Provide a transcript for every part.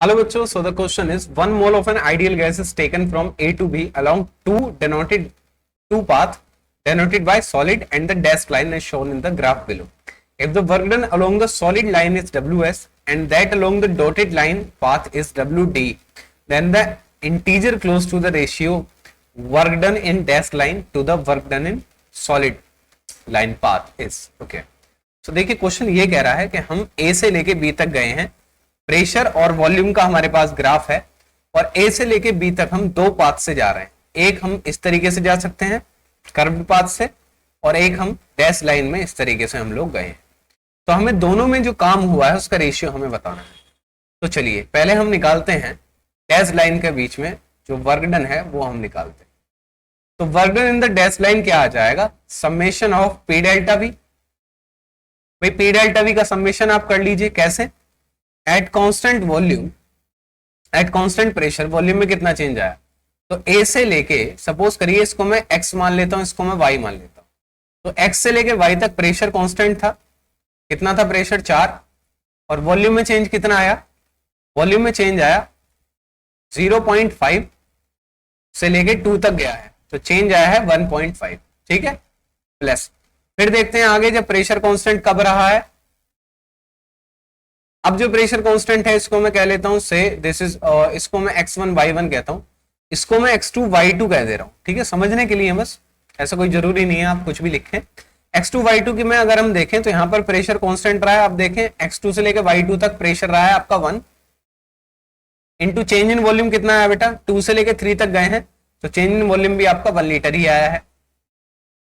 Hello बच्चों, so the question is 1 mole of an ideal gas is taken from A to B along two path denoted by solid and the dashed line is shown in the graph below. If the work done along the solid line is Ws and that along the dotted line path is Wd, then the integer close to the ratio work done in dashed line to the work done in solid line path is okay. So देखिए question ये कह रहा है कि हम A से लेके B तक गए हैं, प्रेशर और वॉल्यूम का हमारे पास ग्राफ है और ए से लेके बी तक हम दो पाथ से जा रहे हैं। एक हम इस तरीके से जा सकते हैं कर्व्ड पाथ से और एक हम डैश लाइन में इस तरीके से हम लोग गए हैं। तो हमें दोनों में जो काम हुआ है उसका रेशियो हमें बताना है। तो चलिए पहले हम निकालते हैं डैश लाइन के बीच में जो वर्क डन है वो हम निकालते हैं। तो work done in the dash line क्या आ जाएगा, summation of P delta we. भाई पी डेल्टा वी का समेशन आप कर लीजिए, कैसे, at constant volume at constant pressure volume में कितना चेंज आया। तो ए से लेके सपोज करिए इसको मैं एक्स मान लेता हूं, इसको मैं वाई मान लेता हूं। तो एक्स से लेके वाई तक प्रेशर कांस्टेंट था, कितना था प्रेशर 4, और वॉल्यूम में चेंज कितना आया, वॉल्यूम में चेंज आया 0.5 से लेके 2 तक गया है, तो चेंज आया है 1.5, ठीक है, प्लस फिर देखते हैं आगे जब प्रेशर कांस्टेंट कब रहा है। अब जो प्रेशर कांस्टेंट है इसको मैं कह लेता हूं से दिस इज इसको मैं x1 y1 कहता हूं, इसको मैं x2 y2 कह दे रहा हूं, ठीक है, समझने के लिए बस, ऐसा कोई जरूरी नहीं है आप कुछ भी लिखें। x2 y2 की में अगर हम देखें तो यहां पर प्रेशर कांस्टेंट रहा है, आप देखें x2 से लेकर y2 तक प्रेशर रहा है आपका 1 इंटू चेंज इन वॉल्यूम कितना आया बेटा, 2 से लेकर 3 तक गए हैं तो चेंज इन वॉल्यूम भी आपका 1 लीटर ही आया है,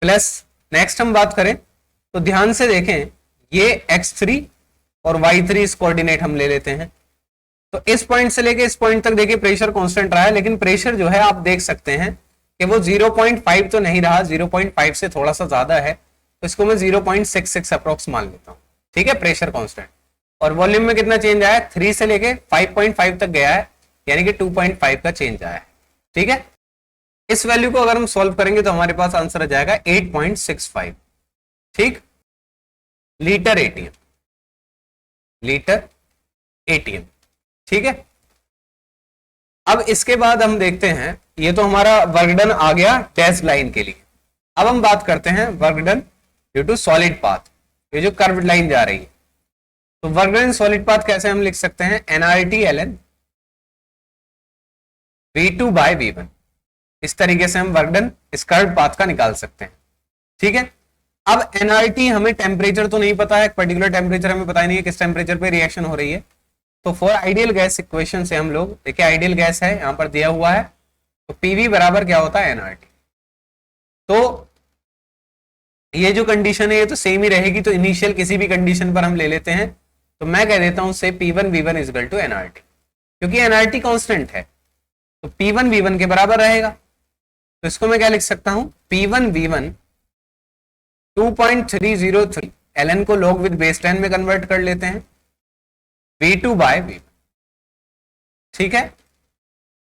प्लस नेक्स्ट हम बात करें तो ध्यान से देखें ये x3 और y3 इस कोऑर्डिनेट हम ले लेते हैं। तो इस पॉइंट से लेके इस पॉइंट तक देखिए प्रेशर कांस्टेंट रहा है, लेकिन प्रेशर जो है आप देख सकते हैं कि वो 0.5 तो नहीं रहा, 0.5 से थोड़ा सा ज्यादा है, तो इसको मैं 0.66 अप्रोक्स मान लेता हूं, ठीक है, प्रेशर कांस्टेंट। और वॉल्यूम में कितना चेंज आया, 3 से लेके 5.5 तक गया है, यानी कि 2.5 का चेंज आया है, ठीक है। इस वैल्यू को अगर हम सॉल्व करेंगे तो हमारे पास आंसर आ जाएगा 8.65, ठीक, लीटर एटीएम, लीटर एटीएम, ठीक है। अब इसके बाद हम देखते हैं, ये तो हमारा वर्क डन आ गया डैश लाइन के लिए। अब हम बात करते हैं work done due to solid path, ये जो कर्व्ड लाइन जा रही है। तो वर्क डन सॉलिड पाथ कैसे हम लिख सकते हैं, nRT ln V2 bye V1, इस तरीके से हम वर्क डन इस कर्व्ड पाथ का निकाल सकते हैं, ठीक है। अब nRT हमें टेम्परेचर तो नहीं पता है, पर्टिकुलर टेम्परेचर हमें पता ही नहीं है किस टेम्परेचर पे रिएक्शन हो रही है। तो फॉर आइडियल गैस इक्वेशन से हम लोग देखिए, आइडियल गैस है यहां पर दिया हुआ है, तो PV बराबर क्या होता है nRT। तो ये जो कंडीशन है ये तो सेम ही रहेगी, तो इनिशियल किसी भी कंडीशन पर हम ले लेते हैं, तो मैं कह देता हूं से P1 V1 is equal to nRT, क्योंकि nRT कांस्टेंट है तो P1 V1 के बराबर रहेगा। तो इसको मैं क्या लिख सकता हूं, P1 V1 2.303 ln को log विद बेस 10 में कन्वर्ट कर लेते हैं, V2 बाय V1, ठीक है।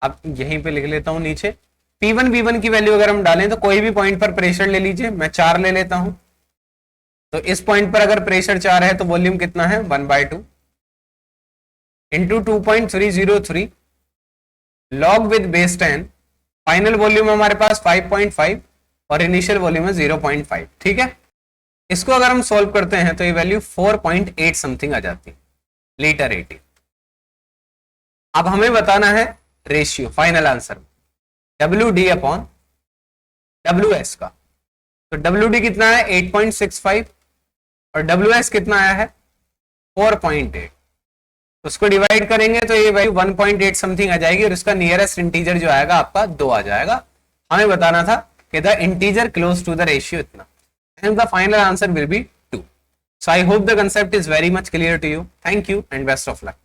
अब यहीं पे लिख लेता हूं नीचे P1 V1 की वैल्यू अगर हम डालें तो कोई भी पॉइंट पर प्रेशर ले लीजिए, मैं 4 ले लेता हूं। तो इस पॉइंट पर अगर प्रेशर 4 है तो वॉल्यूम कितना है 1/2 into 2.303 log with base 10, final volume हमारे पास 5.5 और इनिशियल वॉल्यूम है 0.5, ठीक है। इसको अगर हम सॉल्व करते हैं तो ये वैल्यू 4.8 समथिंग आ जाती है, लीटर 80। अब हमें बताना है ratio final answer WD upon WS का। तो WD कितना है 8.65 और WS कितना आया है 4.8, तो उसको डिवाइड करेंगे तो ये वैल्यू 1.8 समथिंग आ जाएगी और इसका नियरेस्ट इंटीजर जो आएगा आपका 2 आ जाएगा। हमें बताना था कि the integer close to the ratio इतना, and the final answer will be 2. So I hope the concept is very much clear to you. Thank you and best of luck.